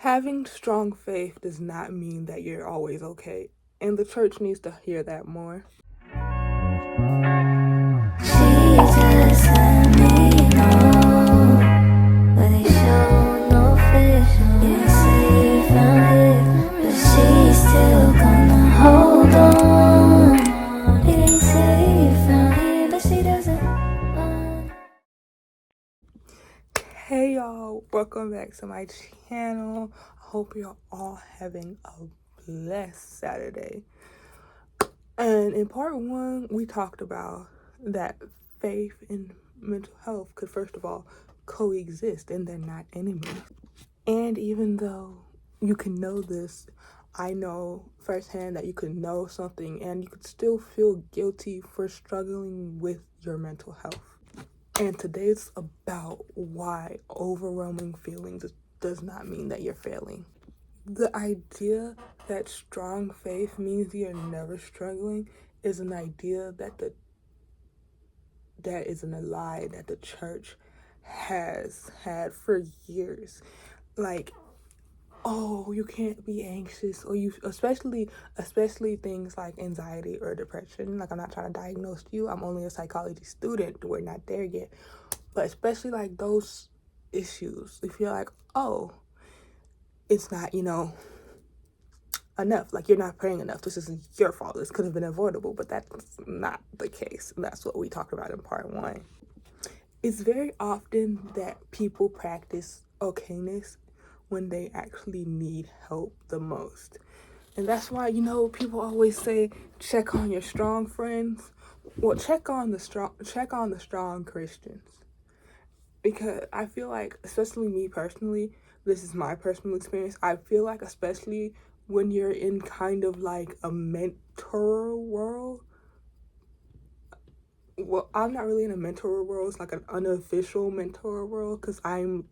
Having strong faith does not mean that you're always okay, and the church needs to hear that more. Jesus, let me know, but they show no fish. Yeah, say you found it, but she's still gonna hold on. It ain't say you found it, but she doesn't want. Hey y'all, welcome back to my channel. I hope you're all having a blessed Saturday. And in part one, we talked about that faith and mental health could first of all coexist and they're not enemies. And even though you can know this, I know firsthand that you could know something and you could still feel guilty for struggling with your mental health. And today's about why overwhelming feelings does not mean that you're failing. The idea that strong faith means you're never struggling is an idea that isn't a lie that the church has had for years. Like, oh, you can't be anxious, or you especially things like anxiety or depression. Like, I'm not trying to diagnose you, I'm only a psychology student, we're not there yet. But especially like those issues, if you're like, oh, it's not, enough, like you're not praying enough, this isn't your fault, this could have been avoidable. But that's not the case, and that's what we talked about in part one. It's very often that people practice okayness when they actually need help the most. And that's why, people always say check on your strong friends. Well, check on the strong Christians. Because I feel like, especially me personally, this is my personal experience, I feel like especially when you're in kind of like a mentor world, well, I'm not really in a mentor world, it's like an unofficial mentor world because I'm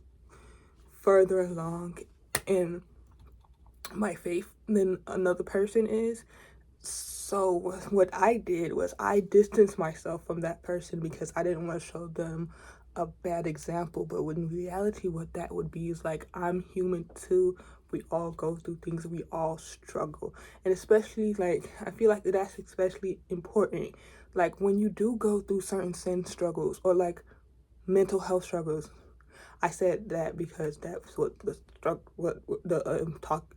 further along in my faith than another person is. So what I did was I distanced myself from that person because I didn't want to show them a bad example. But in reality, what that would be is like, I'm human too. We all go through things, we all struggle. And especially, like, I feel like that's especially important. Like, when you do go through certain sin struggles or like mental health struggles, I said that because that's what the talk.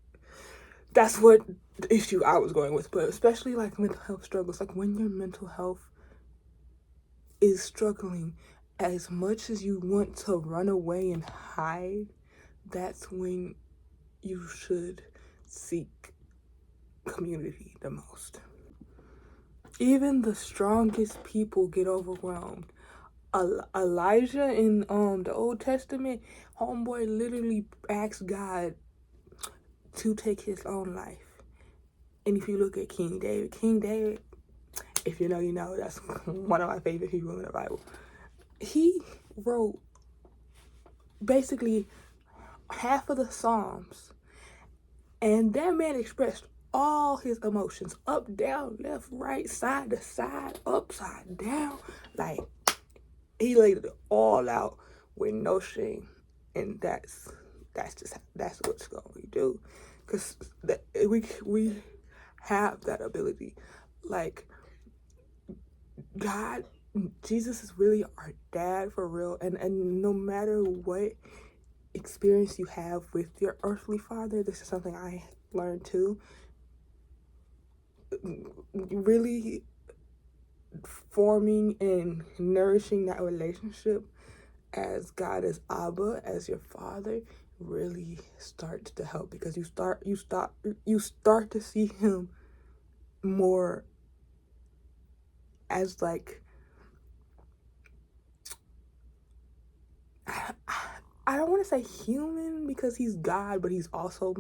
That's what the issue I was going with. But especially like mental health struggles, like when your mental health is struggling, as much as you want to run away and hide, that's when you should seek community the most. Even the strongest people get overwhelmed. Elijah in the Old Testament, homeboy literally asked God to take his own life. And if you look at King David, if you know, you know, that's one of my favorite people in the Bible. He wrote basically half of the Psalms, and that man expressed all his emotions, up, down, left, right, side to side, upside down. Like, he laid it all out with no shame. And that's what's going to do, because we have that ability. Like, God, Jesus is really our dad for real. And no matter what experience you have with your earthly father, this is something I learned too. Really forming and nourishing that relationship as God, as Abba, as your father, really starts to help, because you start to see him more as like, I don't want to say human because he's God, but he's also,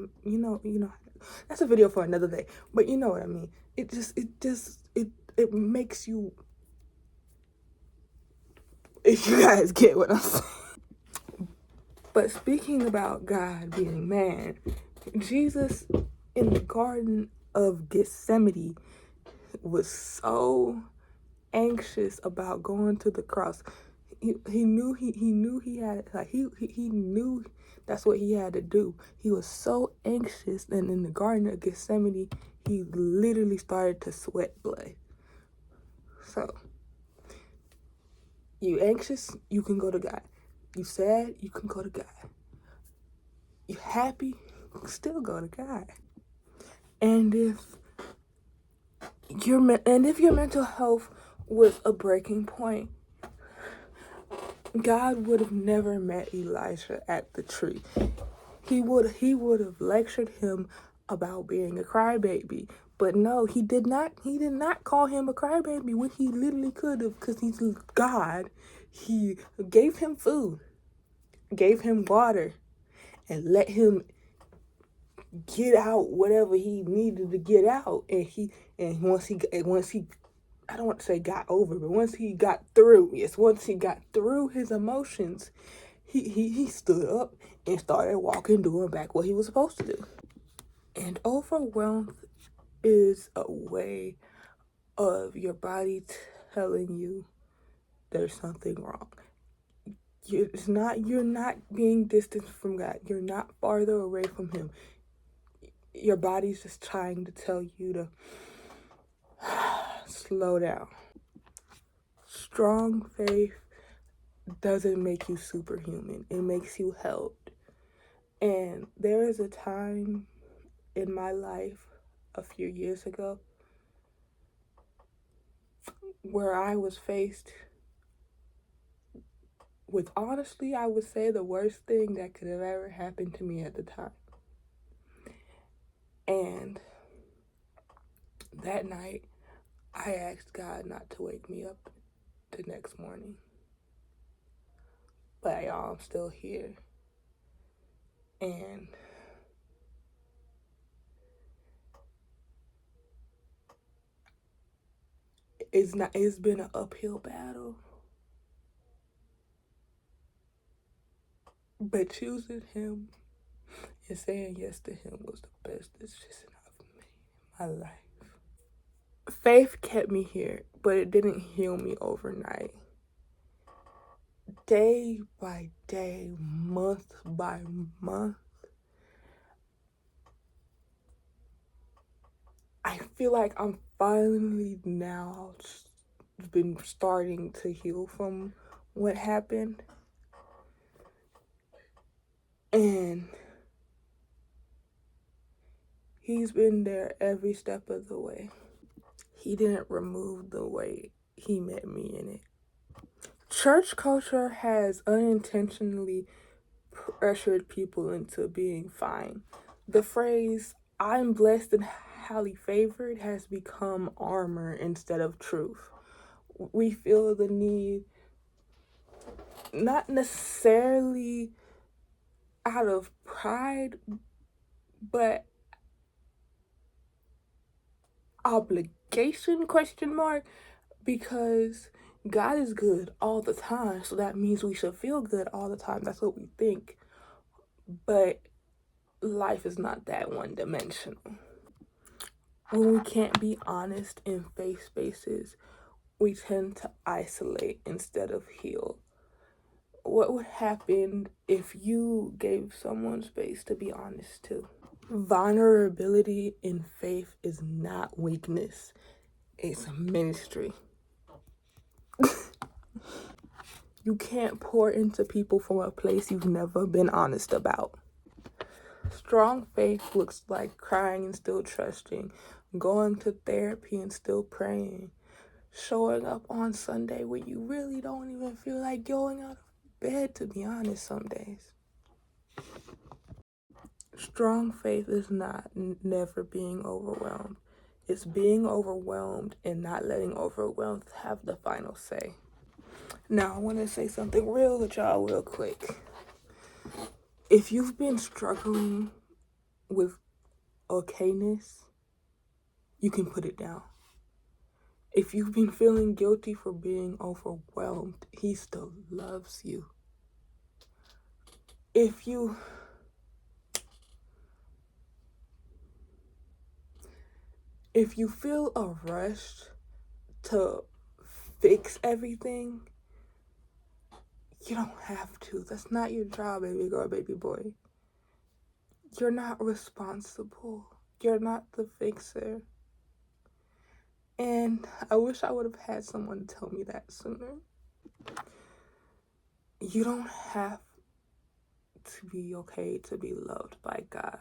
that's a video for another day. But you know what I mean. It makes you, if you guys get what I'm saying. But speaking about God being man, Jesus in the Garden of Gethsemane was so anxious about going to the cross. He knew he had, like, he knew That's what he had to do. He was so anxious, and in the Garden of Gethsemane, he literally started to sweat blood. So, you anxious, you can go to God. You sad, you can go to God. You happy, you can still go to God. And if your mental health was a breaking point, God would have never met Elijah at the tree. He would have lectured him about being a crybaby. But no, he did not call him a crybaby when he literally could have, because he's God. He gave him food, gave him water, and let him get out whatever he needed to get out. And once he I don't want to say got over, but once he got through his emotions, he stood up and started walking, doing back what he was supposed to do. And overwhelmed is a way of your body telling you there's something wrong. You're not being distant from God. You're not farther away from him. Your body's just trying to tell you to slow down. Strong faith doesn't make you superhuman. It makes you held. And there is a time in my life a few years ago where I was faced with, honestly, I would say the worst thing that could have ever happened to me at the time. And that night, I asked God not to wake me up the next morning. But y'all, I'm still here. And it's been an uphill battle. But choosing him and saying yes to him was the best decision I've made in my life. Faith kept me here, but it didn't heal me overnight. Day by day, month by month, I feel like I'm finally now been starting to heal from what happened. And he's been there every step of the way. He didn't remove the weight. He met me in it. Church culture has unintentionally pressured people into being fine. The phrase, I'm blessed and highly favored, has become armor instead of truth. We feel the need, not necessarily out of pride, but obligation, question mark, because God is good all the time, so that means we should feel good all the time. That's what we think. But life is not that one-dimensional. When we can't be honest in faith spaces, we tend to isolate instead of heal. What would happen if you gave someone space to be honest too? Vulnerability in faith is not weakness. It's a ministry. You can't pour into people from a place you've never been honest about. Strong faith looks like crying and still trusting, going to therapy and still praying, showing up on Sunday when you really don't even feel like going out of bed, to be honest, some days. Strong faith is not never being overwhelmed. It's being overwhelmed and not letting overwhelmed have the final say. Now, I want to say something real with y'all real quick. If you've been struggling with okayness, you can put it down. If you've been feeling guilty for being overwhelmed, he still loves you. If you feel a rush to fix everything, You don't have to. That's not your job, baby girl, baby boy. You're not responsible. You're not the fixer. And I wish I would have had someone tell me that sooner. You don't have to be okay to be loved by God.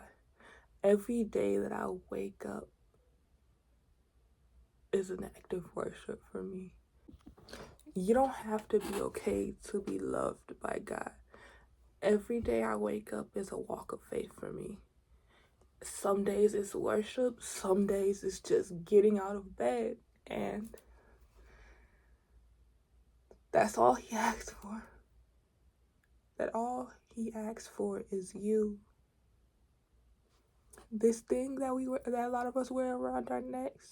Every day that I wake up is an act of worship for me. You don't have to be okay to be loved by God. Every day I wake up is a walk of faith for me. Some days it's worship, some days it's just getting out of bed, and that's all he asks for. That all he asks for is you. This thing that a lot of us wear around our necks,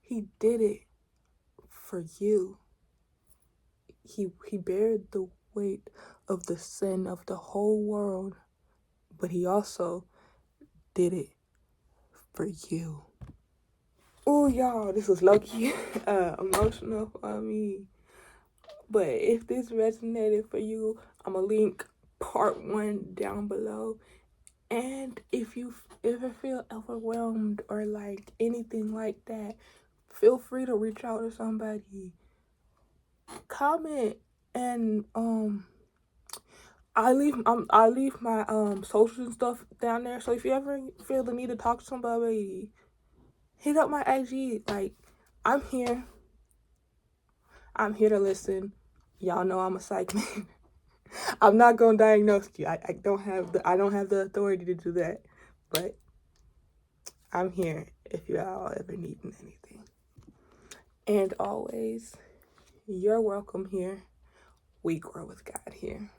he did it for you. He bared the weight of the sin of the whole world, but he also did it for you. Oh, y'all, this was low-key emotional for me. But if this resonated for you, I'm gonna link part 1 down below. And if you ever feel overwhelmed or like anything like that, feel free to reach out to somebody. Comment, and I leave my socials and stuff down there. So if you ever feel the need to talk to somebody, hit up my IG. Like, I'm here. I'm here to listen. Y'all know I'm a psych man. I'm not gonna diagnose you. I don't have the authority to do that. But I'm here if y'all ever need anything. And always, you're welcome here. We grow with God here.